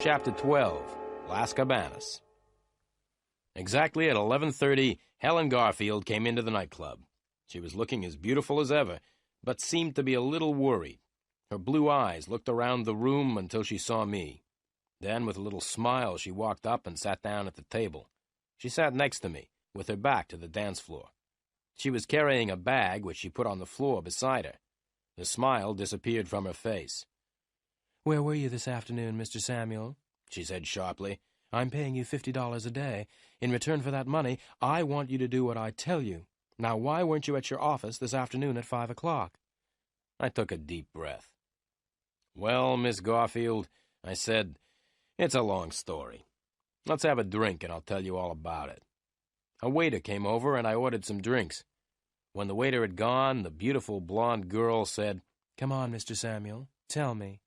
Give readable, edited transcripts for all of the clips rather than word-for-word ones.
Chapter 12, Las Cabanas. Exactly at 11:30, Helen Garfield came into the nightclub. She was looking as beautiful as ever, but seemed to be a little worried. Her blue eyes looked around the room until she saw me. Then, with a little smile, she walked up and sat down at the table. She sat next to me, with her back to the dance floor. She was carrying a bag, which she put on the floor beside her. The smile disappeared from her face. "Where were you this afternoon, Mr. Samuel?" she said sharply. "I'm paying you $50 a day. In return for that money, I want you to do what I tell you. Now, why weren't you at your office this afternoon at 5 o'clock? I took a deep breath. "Well, Miss Garfield," I said, "it's a long story. Let's have a drink and I'll tell you all about it." A waiter came over and I ordered some drinks. When the waiter had gone, the beautiful blonde girl said, "Come on, Mr. Samuel, tell me."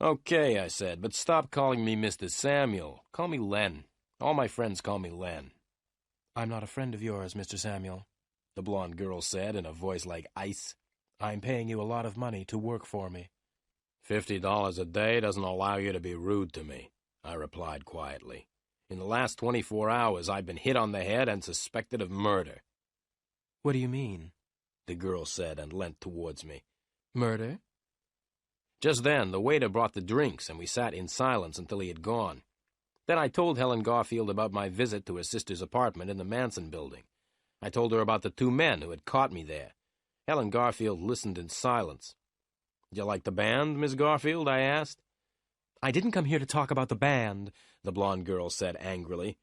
"Okay," I said, "but stop calling me Mr. Samuel. Call me Len. All my friends call me Len." "I'm not a friend of yours, Mr. Samuel," the blonde girl said in a voice like ice. "I'm paying you a lot of money to work for me." $50 a day doesn't allow you to be rude to me," I replied quietly. "In the last 24 hours, I've been hit on the head and suspected of murder." "What do you mean?" the girl said and leant towards me. "Murder?" Just then, the waiter brought the drinks, and we sat in silence until he had gone. Then I told Helen Garfield about my visit to her sister's apartment in the Manson building. I told her about the two men who had caught me there. Helen Garfield listened in silence. "Do you like the band, Miss Garfield?" I asked. "I didn't come here to talk about the band," the blonde girl said angrily.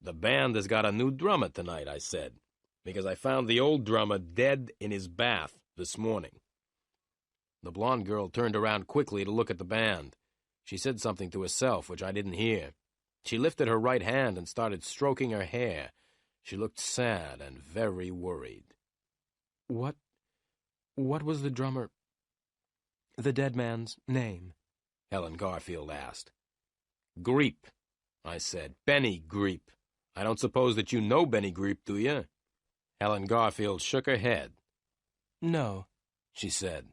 "The band has got a new drummer tonight," I said, "because I found the old drummer dead in his bath this morning." The blonde girl turned around quickly to look at the band. She said something to herself, which I didn't hear. She lifted her right hand and started stroking her hair. She looked sad and very worried. What was the dead man's name?" Helen Garfield asked. "Greep," I said. "Benny Greep. I don't suppose that you know Benny Greep, do you?" Helen Garfield shook her head. "No," she said.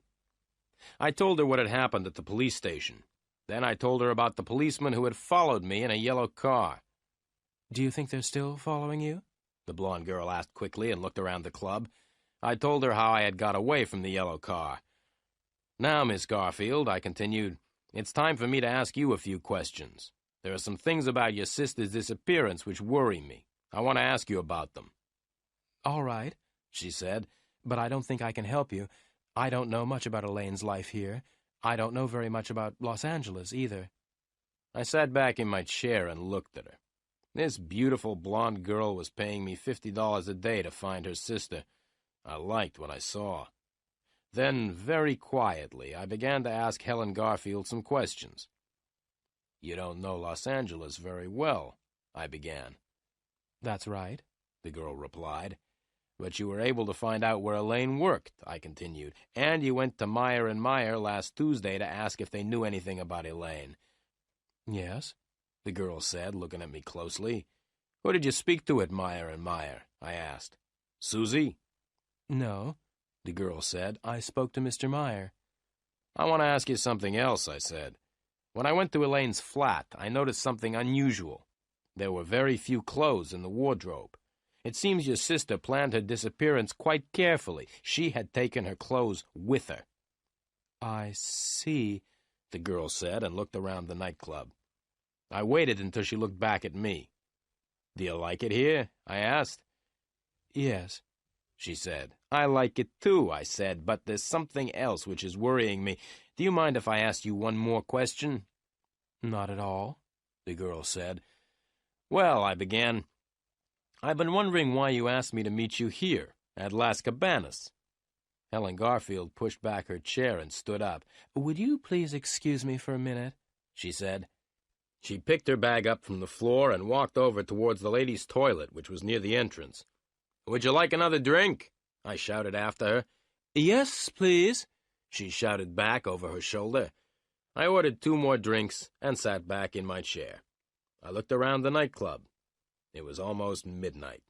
I told her what had happened at the police station. Then I told her about the policeman who had followed me in a yellow car. "Do you think they're still following you?" the blonde girl asked quickly and looked around the club. I told her how I had got away from the yellow car. "Now, Miss Garfield," I continued, "it's time for me to ask you a few questions. There are some things about your sister's disappearance which worry me. I want to ask you about them." "All right," she said, "but I don't think I can help you. I don't know much about Elaine's life here. I don't know very much about Los Angeles, either." I sat back in my chair and looked at her. This beautiful blonde girl was paying me $50 a day to find her sister. I liked what I saw. Then, very quietly, I began to ask Helen Garfield some questions. "You don't know Los Angeles very well," I began. "That's right," the girl replied. "But you were able to find out where Elaine worked," I continued, "and you went to Meyer & Meyer last Tuesday to ask if they knew anything about Elaine." "Yes," the girl said, looking at me closely. "Who did you speak to at Meyer & Meyer?" I asked. "Susie?" "No," the girl said. "I spoke to Mr. Meyer." "I want to ask you something else," I said. "When I went to Elaine's flat, I noticed something unusual. There were very few clothes in the wardrobe. It seems your sister planned her disappearance quite carefully. She had taken her clothes with her." "I see," the girl said, and looked around the nightclub. I waited until she looked back at me. "Do you like it here?" I asked. "Yes," she said. "I like it too," I said, "but there's something else which is worrying me. Do you mind if I ask you one more question?" "Not at all," the girl said. "Well," I began, "I've been wondering why you asked me to meet you here, at Las Cabanas." Helen Garfield pushed back her chair and stood up. "Would you please excuse me for a minute?" she said. She picked her bag up from the floor and walked over towards the ladies' toilet, which was near the entrance. "Would you like another drink?" I shouted after her. "Yes, please," she shouted back over her shoulder. I ordered 2 more drinks and sat back in my chair. I looked around the nightclub. It was almost midnight.